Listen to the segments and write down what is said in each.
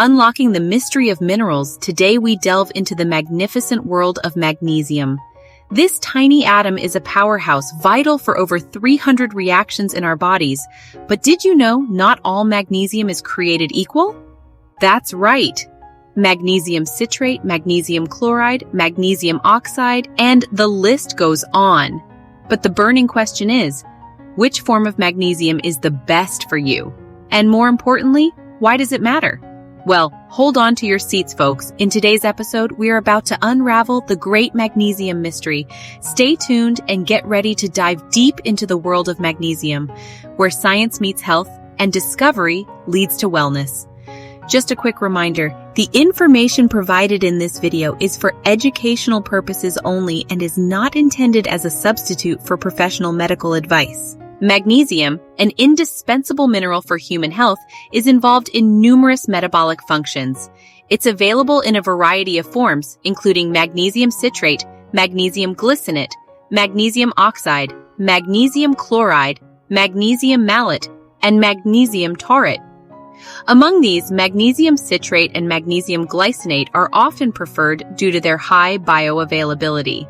Unlocking the mystery of minerals, today we delve into the magnificent world of magnesium. This tiny atom is a powerhouse vital for over 300 reactions in our bodies. But did you know not all magnesium is created equal? That's right. Magnesium citrate, magnesium chloride, magnesium oxide, and the list goes on. But the burning question is, which form of magnesium is the best for you? And more importantly, why does it matter? Well, hold on to your seats, folks. In today's episode, we are about to unravel the great magnesium mystery. Stay tuned and get ready to dive deep into the world of magnesium, where science meets health and discovery leads to wellness. Just a quick reminder, the information provided in this video is for educational purposes only and is not intended as a substitute for professional medical advice. Magnesium, an indispensable mineral for human health, is involved in numerous metabolic functions. It's available in a variety of forms, including magnesium citrate, magnesium glycinate, magnesium oxide, magnesium chloride, magnesium malate, and magnesium taurate. Among these, magnesium citrate and magnesium glycinate are often preferred due to their high bioavailability.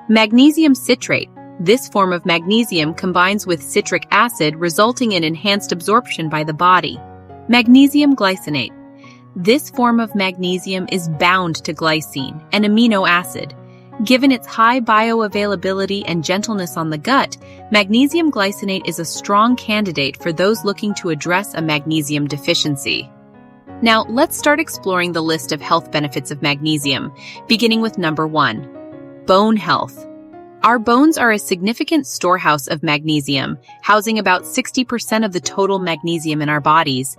Magnesium citrate. This form of magnesium combines with citric acid, resulting in enhanced absorption by the body. Magnesium glycinate. This form of magnesium is bound to glycine, an amino acid. Given its high bioavailability and gentleness on the gut, magnesium glycinate is a strong candidate for those looking to address a magnesium deficiency. Now, let's start exploring the list of health benefits of magnesium, beginning with number 1, bone health. Our bones are a significant storehouse of magnesium, housing about 60% of the total magnesium in our bodies.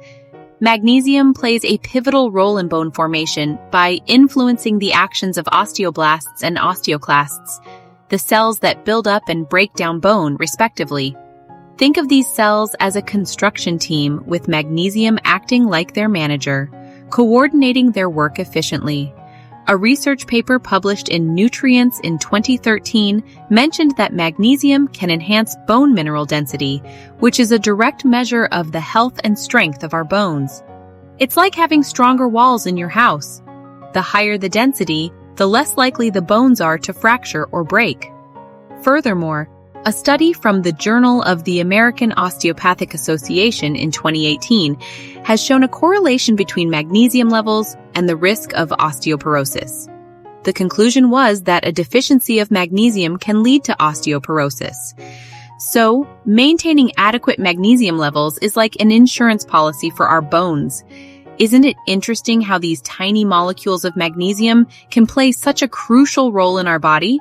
Magnesium plays a pivotal role in bone formation by influencing the actions of osteoblasts and osteoclasts, the cells that build up and break down bone, respectively. Think of these cells as a construction team with magnesium acting like their manager, coordinating their work efficiently. A research paper published in Nutrients in 2013 mentioned that magnesium can enhance bone mineral density, which is a direct measure of the health and strength of our bones. It's like having stronger walls in your house. The higher the density, the less likely the bones are to fracture or break. Furthermore, a study from the Journal of the American Osteopathic Association in 2018 has shown a correlation between magnesium levels and the risk of osteoporosis. The conclusion was that a deficiency of magnesium can lead to osteoporosis. So, maintaining adequate magnesium levels is like an insurance policy for our bones. Isn't it interesting how these tiny molecules of magnesium can play such a crucial role in our body?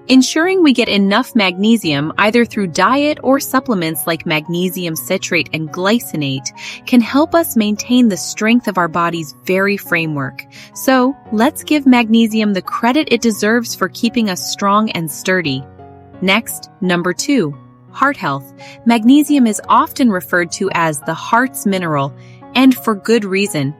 Ensuring we get enough magnesium either through diet or supplements like magnesium citrate and glycinate can help us maintain the strength of our body's very framework. So, let's give magnesium the credit it deserves for keeping us strong and sturdy. Next, number 2, heart health. Magnesium is often referred to as the heart's mineral, and for good reason.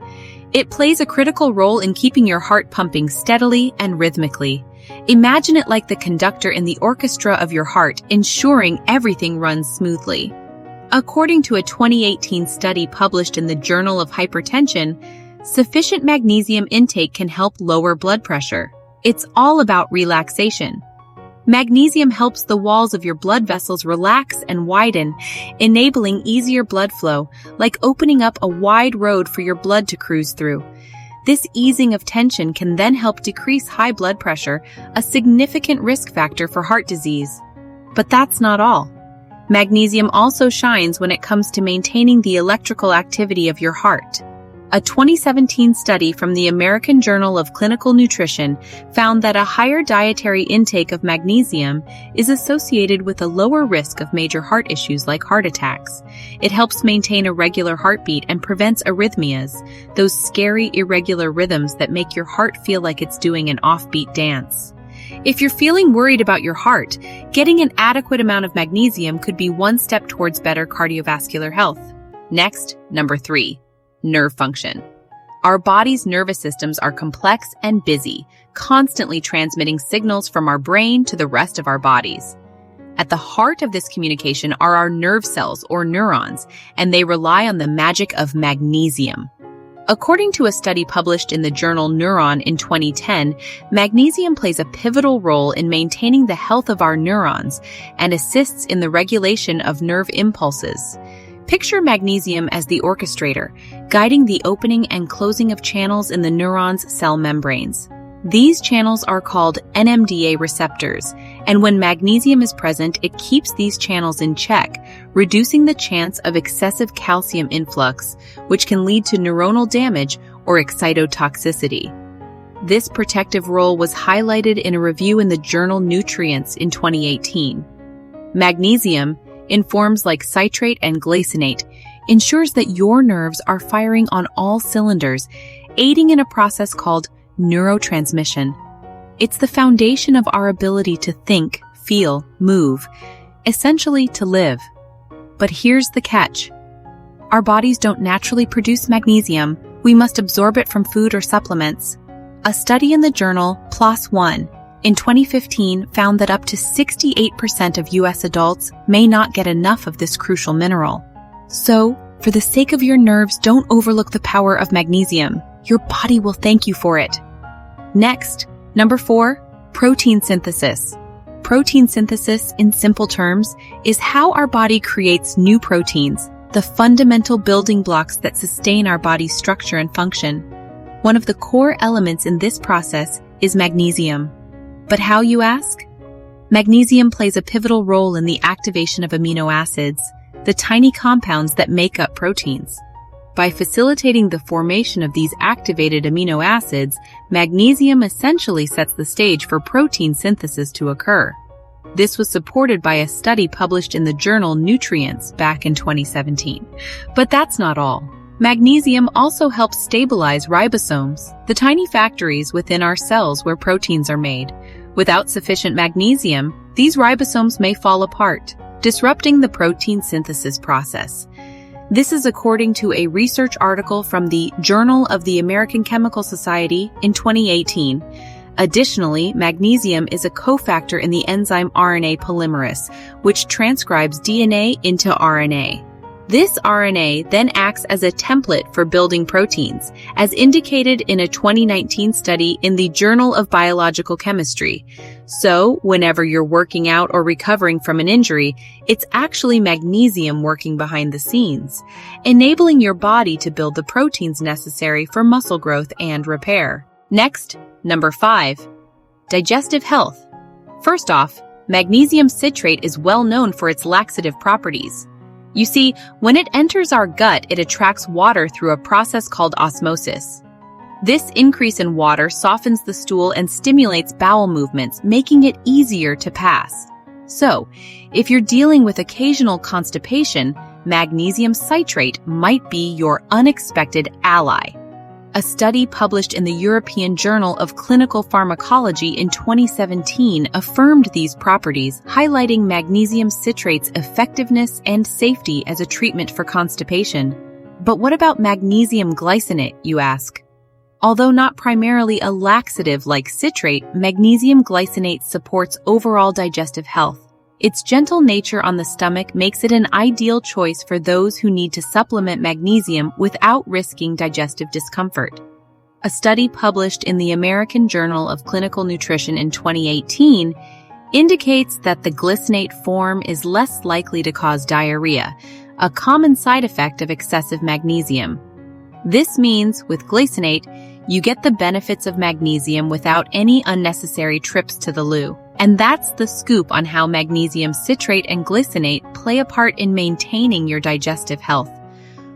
It plays a critical role in keeping your heart pumping steadily and rhythmically. Imagine it like the conductor in the orchestra of your heart, ensuring everything runs smoothly. According to a 2018 study published in the Journal of Hypertension, sufficient magnesium intake can help lower blood pressure. It's all about relaxation. Magnesium helps the walls of your blood vessels relax and widen, enabling easier blood flow, like opening up a wide road for your blood to cruise through. This easing of tension can then help decrease high blood pressure, a significant risk factor for heart disease. But that's not all. Magnesium also shines when it comes to maintaining the electrical activity of your heart. A 2017 study from the American Journal of Clinical Nutrition found that a higher dietary intake of magnesium is associated with a lower risk of major heart issues like heart attacks. It helps maintain a regular heartbeat and prevents arrhythmias, those scary irregular rhythms that make your heart feel like it's doing an offbeat dance. If you're feeling worried about your heart, getting an adequate amount of magnesium could be one step towards better cardiovascular health. Next, number 3. Nerve function. Our body's nervous systems are complex and busy, constantly transmitting signals from our brain to the rest of our bodies. At the heart of this communication are our nerve cells or neurons, and they rely on the magic of magnesium. According to a study published in the journal Neuron in 2010, magnesium plays a pivotal role in maintaining the health of our neurons and assists in the regulation of nerve impulses. Picture magnesium as the orchestrator, guiding the opening and closing of channels in the neuron's cell membranes. These channels are called NMDA receptors, and when magnesium is present, it keeps these channels in check, reducing the chance of excessive calcium influx, which can lead to neuronal damage or excitotoxicity. This protective role was highlighted in a review in the journal Nutrients in 2018. Magnesium, in forms like citrate and glycinate, ensures that your nerves are firing on all cylinders, aiding in a process called neurotransmission. It's the foundation of our ability to think, feel, move, essentially to live. But here's the catch. Our bodies don't naturally produce magnesium. We must absorb it from food or supplements. A study in the journal PLOS One in 2015 found that up to 68% of U.S. adults may not get enough of this crucial mineral. So, for the sake of your nerves, don't overlook the power of magnesium. Your body will thank you for it. Next, number 4, protein synthesis. Protein synthesis, in simple terms, is how our body creates new proteins, the fundamental building blocks that sustain our body's structure and function. One of the core elements in this process is magnesium. But how, you ask? Magnesium plays a pivotal role in the activation of amino acids, the tiny compounds that make up proteins. By facilitating the formation of these activated amino acids, magnesium essentially sets the stage for protein synthesis to occur. This was supported by a study published in the journal Nutrients back in 2017. But that's not all. Magnesium also helps stabilize ribosomes, the tiny factories within our cells where proteins are made. Without sufficient magnesium, these ribosomes may fall apart, disrupting the protein synthesis process. This is according to a research article from the Journal of the American Chemical Society in 2018. Additionally, magnesium is a cofactor in the enzyme RNA polymerase, which transcribes DNA into RNA. This RNA then acts as a template for building proteins, as indicated in a 2019 study in the Journal of Biological Chemistry. So, whenever you're working out or recovering from an injury, it's actually magnesium working behind the scenes, enabling your body to build the proteins necessary for muscle growth and repair. Next, number 5, digestive health. First off, magnesium citrate is well known for its laxative properties. You see, when it enters our gut, it attracts water through a process called osmosis. This increase in water softens the stool and stimulates bowel movements, making it easier to pass. So, if you're dealing with occasional constipation, magnesium citrate might be your unexpected ally. A study published in the European Journal of Clinical Pharmacology in 2017 affirmed these properties, highlighting magnesium citrate's effectiveness and safety as a treatment for constipation. But what about magnesium glycinate, you ask? Although not primarily a laxative like citrate, magnesium glycinate supports overall digestive health. Its gentle nature on the stomach makes it an ideal choice for those who need to supplement magnesium without risking digestive discomfort. A study published in the American Journal of Clinical Nutrition in 2018 indicates that the glycinate form is less likely to cause diarrhea, a common side effect of excessive magnesium. This means, with glycinate, you get the benefits of magnesium without any unnecessary trips to the loo. And that's the scoop on how magnesium citrate and glycinate play a part in maintaining your digestive health.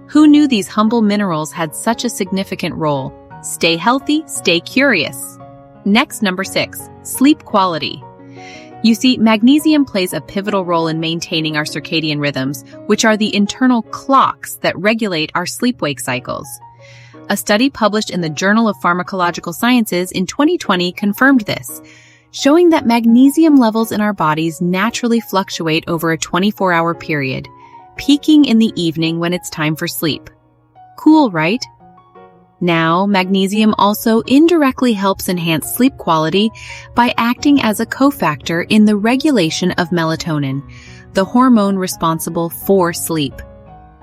Who knew these humble minerals had such a significant role? Stay healthy, stay curious. Next, number 6, sleep quality. You see, magnesium plays a pivotal role in maintaining our circadian rhythms, which are the internal clocks that regulate our sleep-wake cycles. A study published in the Journal of Pharmacological Sciences in 2020 confirmed this, showing that magnesium levels in our bodies naturally fluctuate over a 24-hour period, peaking in the evening when it's time for sleep. Cool, right? Now, magnesium also indirectly helps enhance sleep quality by acting as a cofactor in the regulation of melatonin, the hormone responsible for sleep.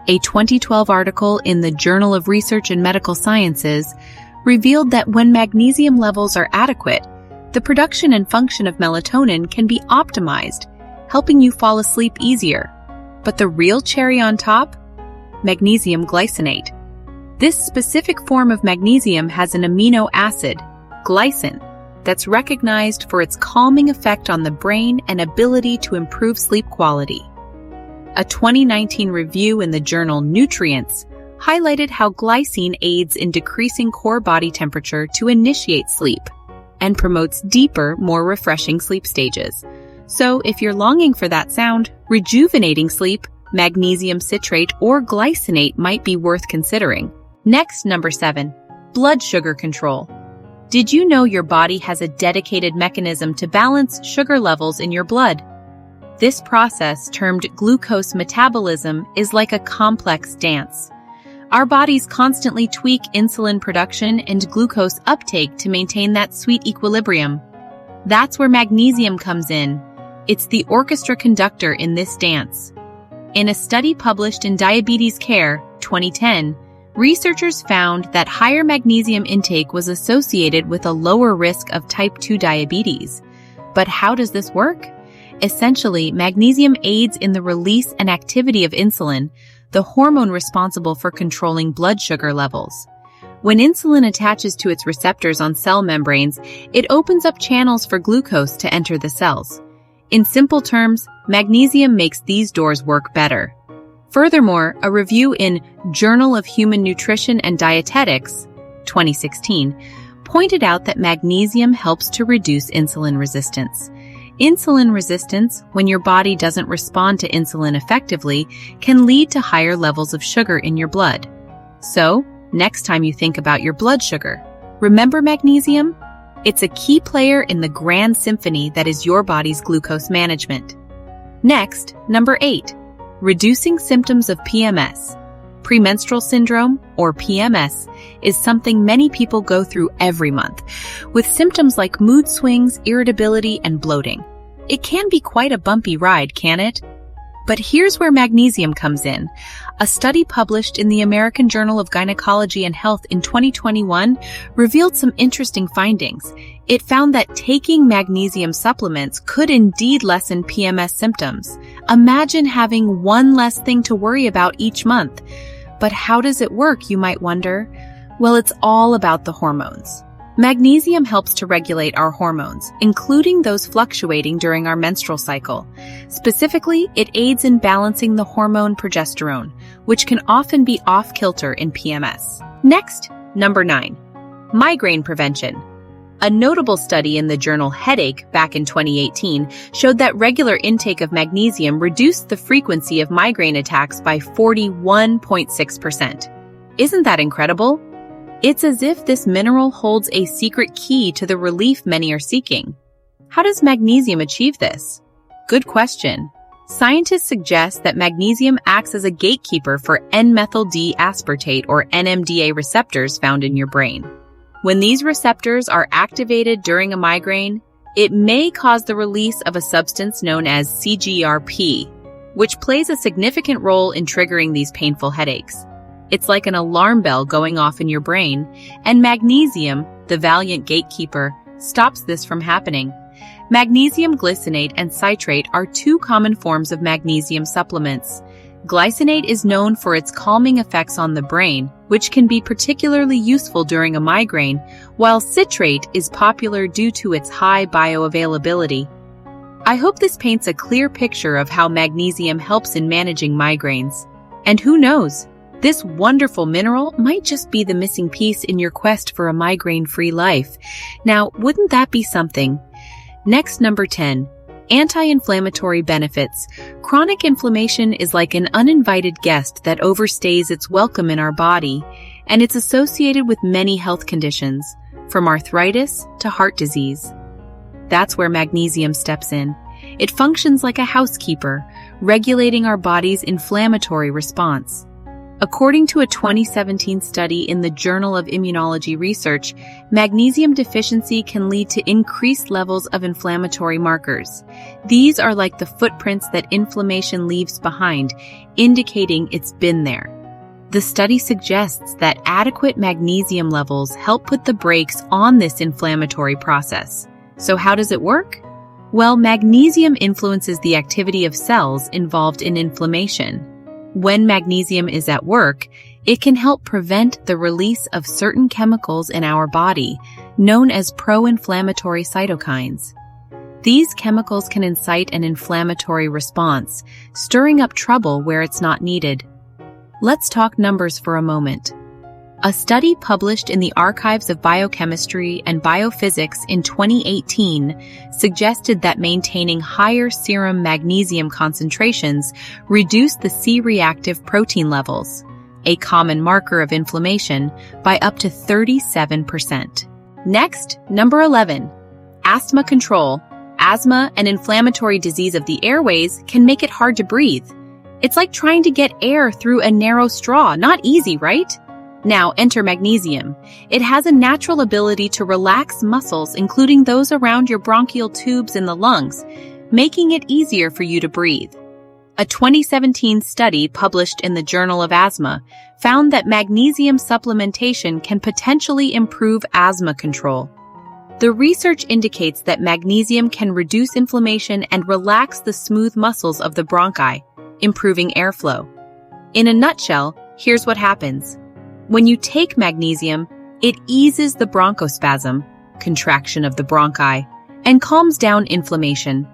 A 2012 article in the Journal of Research in Medical Sciences revealed that when magnesium levels are adequate, the production and function of melatonin can be optimized, helping you fall asleep easier. But the real cherry on top? Magnesium glycinate. This specific form of magnesium has an amino acid, glycine, that's recognized for its calming effect on the brain and ability to improve sleep quality. A 2019 review in the journal Nutrients highlighted how glycine aids in decreasing core body temperature to initiate sleep and promotes deeper, more refreshing sleep stages. So if you're longing for that sound, rejuvenating sleep, magnesium citrate or glycinate might be worth considering. Next, number 7, blood sugar control. Did you know your body has a dedicated mechanism to balance sugar levels in your blood? This process, termed glucose metabolism, is like a complex dance. Our bodies constantly tweak insulin production and glucose uptake to maintain that sweet equilibrium. That's where magnesium comes in. It's the orchestra conductor in this dance. In a study published in Diabetes Care, 2010, researchers found that higher magnesium intake was associated with a lower risk of type 2 diabetes. But how does this work? Essentially, magnesium aids in the release and activity of insulin, the hormone responsible for controlling blood sugar levels. When insulin attaches to its receptors on cell membranes, it opens up channels for glucose to enter the cells. In simple terms, magnesium makes these doors work better. Furthermore, a review in Journal of Human Nutrition and Dietetics, 2016, pointed out that magnesium helps to reduce insulin resistance. Insulin resistance, when your body doesn't respond to insulin effectively, can lead to higher levels of sugar in your blood. So, next time you think about your blood sugar, remember magnesium? It's a key player in the grand symphony that is your body's glucose management. Next, number 8, reducing symptoms of PMS. Premenstrual syndrome, or PMS, is something many people go through every month, with symptoms like mood swings, irritability, and bloating. It can be quite a bumpy ride, can't it? But here's where magnesium comes in. A study published in the American Journal of Gynecology and Health in 2021 revealed some interesting findings. It found that taking magnesium supplements could indeed lessen PMS symptoms. Imagine having one less thing to worry about each month. But how does it work, you might wonder? Well, it's all about the hormones. Magnesium helps to regulate our hormones, including those fluctuating during our menstrual cycle. Specifically, it aids in balancing the hormone progesterone, which can often be off-kilter in PMS. Next, number 9, migraine prevention. A notable study in the journal Headache back in 2018 showed that regular intake of magnesium reduced the frequency of migraine attacks by 41.6%. Isn't that incredible? It's as if this mineral holds a secret key to the relief many are seeking. How does magnesium achieve this? Good question. Scientists suggest that magnesium acts as a gatekeeper for N-methyl D-aspartate or NMDA receptors found in your brain. When these receptors are activated during a migraine, it may cause the release of a substance known as CGRP, which plays a significant role in triggering these painful headaches. It's like an alarm bell going off in your brain, and magnesium, the valiant gatekeeper, stops this from happening. Magnesium glycinate and citrate are two common forms of magnesium supplements. Glycinate is known for its calming effects on the brain, which can be particularly useful during a migraine, while citrate is popular due to its high bioavailability. I hope this paints a clear picture of how magnesium helps in managing migraines. And who knows, this wonderful mineral might just be the missing piece in your quest for a migraine-free life. Now, wouldn't that be something? Next, number 10. Anti-inflammatory benefits. Chronic inflammation is like an uninvited guest that overstays its welcome in our body, and it's associated with many health conditions, from arthritis to heart disease. That's where magnesium steps in. It functions like a housekeeper, regulating our body's inflammatory response. According to a 2017 study in the Journal of Immunology Research, magnesium deficiency can lead to increased levels of inflammatory markers. These are like the footprints that inflammation leaves behind, indicating it's been there. The study suggests that adequate magnesium levels help put the brakes on this inflammatory process. So how does it work? Well, magnesium influences the activity of cells involved in inflammation. When magnesium is at work, it can help prevent the release of certain chemicals in our body, known as pro-inflammatory cytokines. These chemicals can incite an inflammatory response, stirring up trouble where it's not needed. Let's talk numbers for a moment. A study published in the Archives of Biochemistry and Biophysics in 2018 suggested that maintaining higher serum magnesium concentrations reduced the C-reactive protein levels, a common marker of inflammation, by up to 37%. Next, number 11. Asthma Control. Asthma, an inflammatory disease of the airways, can make it hard to breathe. It's like trying to get air through a narrow straw. Not easy, right? Now, enter magnesium. It has a natural ability to relax muscles, including those around your bronchial tubes in the lungs, making it easier for you to breathe. A 2017 study published in the Journal of Asthma found that magnesium supplementation can potentially improve asthma control. The research indicates that magnesium can reduce inflammation and relax the smooth muscles of the bronchi, improving airflow. In a nutshell, here's what happens. When you take magnesium, it eases the bronchospasm, contraction of the bronchi, and calms down inflammation.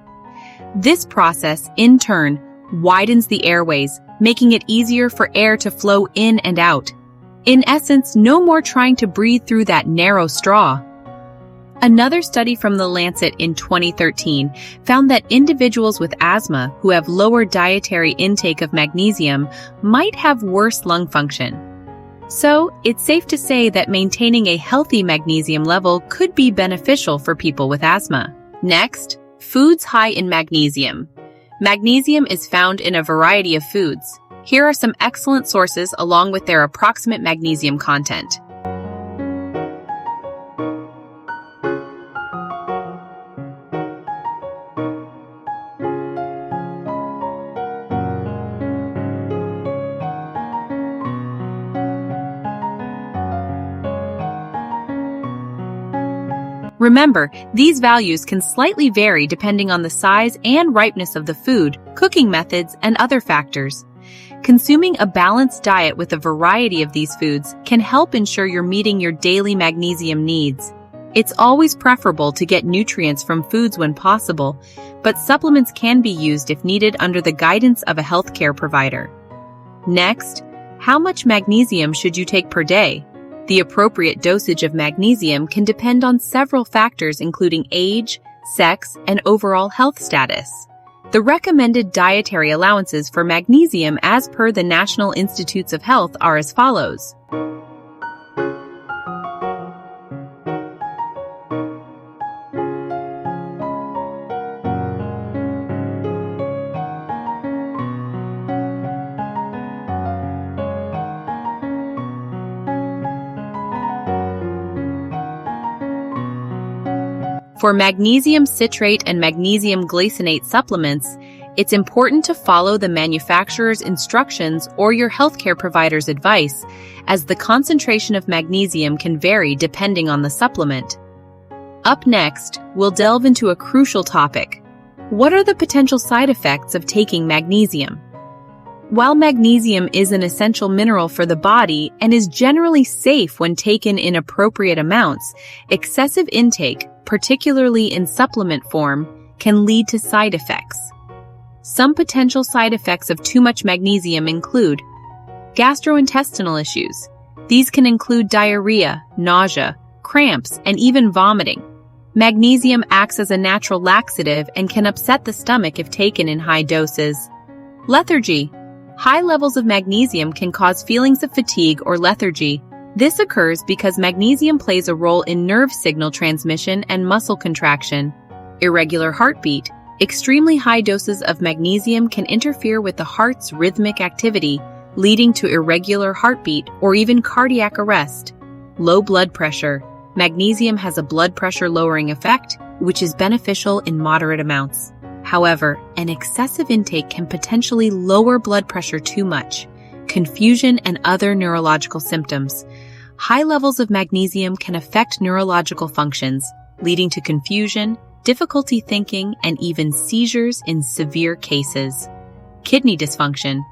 This process, in turn, widens the airways, making it easier for air to flow in and out. In essence, no more trying to breathe through that narrow straw. Another study from The Lancet in 2013 found that individuals with asthma who have lower dietary intake of magnesium might have worse lung function. So, it's safe to say that maintaining a healthy magnesium level could be beneficial for people with asthma. Next, foods high in magnesium. Magnesium is found in a variety of foods. Here are some excellent sources along with their approximate magnesium content. Remember, these values can slightly vary depending on the size and ripeness of the food, cooking methods, and other factors. Consuming a balanced diet with a variety of these foods can help ensure you're meeting your daily magnesium needs. It's always preferable to get nutrients from foods when possible, but supplements can be used if needed under the guidance of a healthcare provider. Next, how much magnesium should you take per day? The appropriate dosage of magnesium can depend on several factors including age, sex, and overall health status. The recommended dietary allowances for magnesium as per the National Institutes of Health are as follows. For magnesium citrate and magnesium glycinate supplements, it's important to follow the manufacturer's instructions or your healthcare provider's advice, as the concentration of magnesium can vary depending on the supplement. Up next, we'll delve into a crucial topic. What are the potential side effects of taking magnesium? While magnesium is an essential mineral for the body and is generally safe when taken in appropriate amounts, excessive intake, particularly in supplement form, can lead to side effects. Some potential side effects of too much magnesium include gastrointestinal issues. These can include diarrhea, nausea, cramps, and even vomiting. Magnesium acts as a natural laxative and can upset the stomach if taken in high doses. Lethargy. High levels of magnesium can cause feelings of fatigue or lethargy. This occurs because magnesium plays a role in nerve signal transmission and muscle contraction. Irregular heartbeat. Extremely high doses of magnesium can interfere with the heart's rhythmic activity, leading to irregular heartbeat or even cardiac arrest. Low blood pressure. Magnesium has a blood pressure lowering effect, which is beneficial in moderate amounts. However, an excessive intake can potentially lower blood pressure too much. Confusion and other neurological symptoms. High levels of magnesium can affect neurological functions, leading to confusion, difficulty thinking, and even seizures in severe cases. Kidney dysfunction.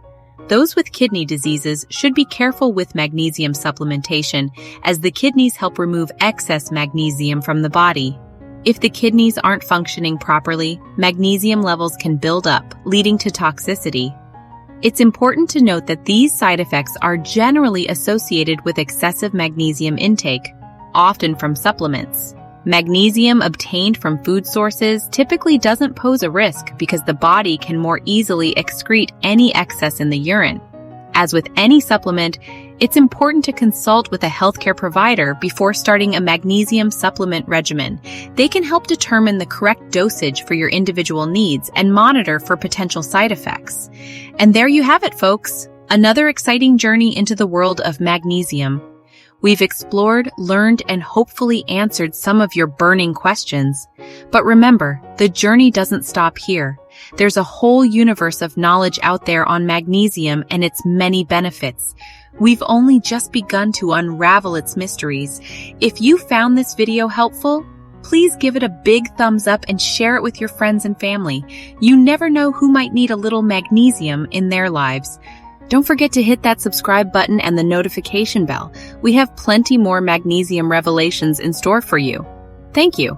Those with kidney diseases should be careful with magnesium supplementation, as the kidneys help remove excess magnesium from the body. If the kidneys aren't functioning properly, magnesium levels can build up, leading to toxicity. It's important to note that these side effects are generally associated with excessive magnesium intake, often from supplements. Magnesium obtained from food sources typically doesn't pose a risk because the body can more easily excrete any excess in the urine. As with any supplement, it's important to consult with a healthcare provider before starting a magnesium supplement regimen. They can help determine the correct dosage for your individual needs and monitor for potential side effects. And there you have it, folks. Another exciting journey into the world of magnesium. We've explored, learned, and hopefully answered some of your burning questions. But remember, the journey doesn't stop here. There's a whole universe of knowledge out there on magnesium and its many benefits. We've only just begun to unravel its mysteries. If you found this video helpful, please give it a big thumbs up and share it with your friends and family. You never know who might need a little magnesium in their lives. Don't forget to hit that subscribe button and the notification bell. We have plenty more magnesium revelations in store for you. Thank you.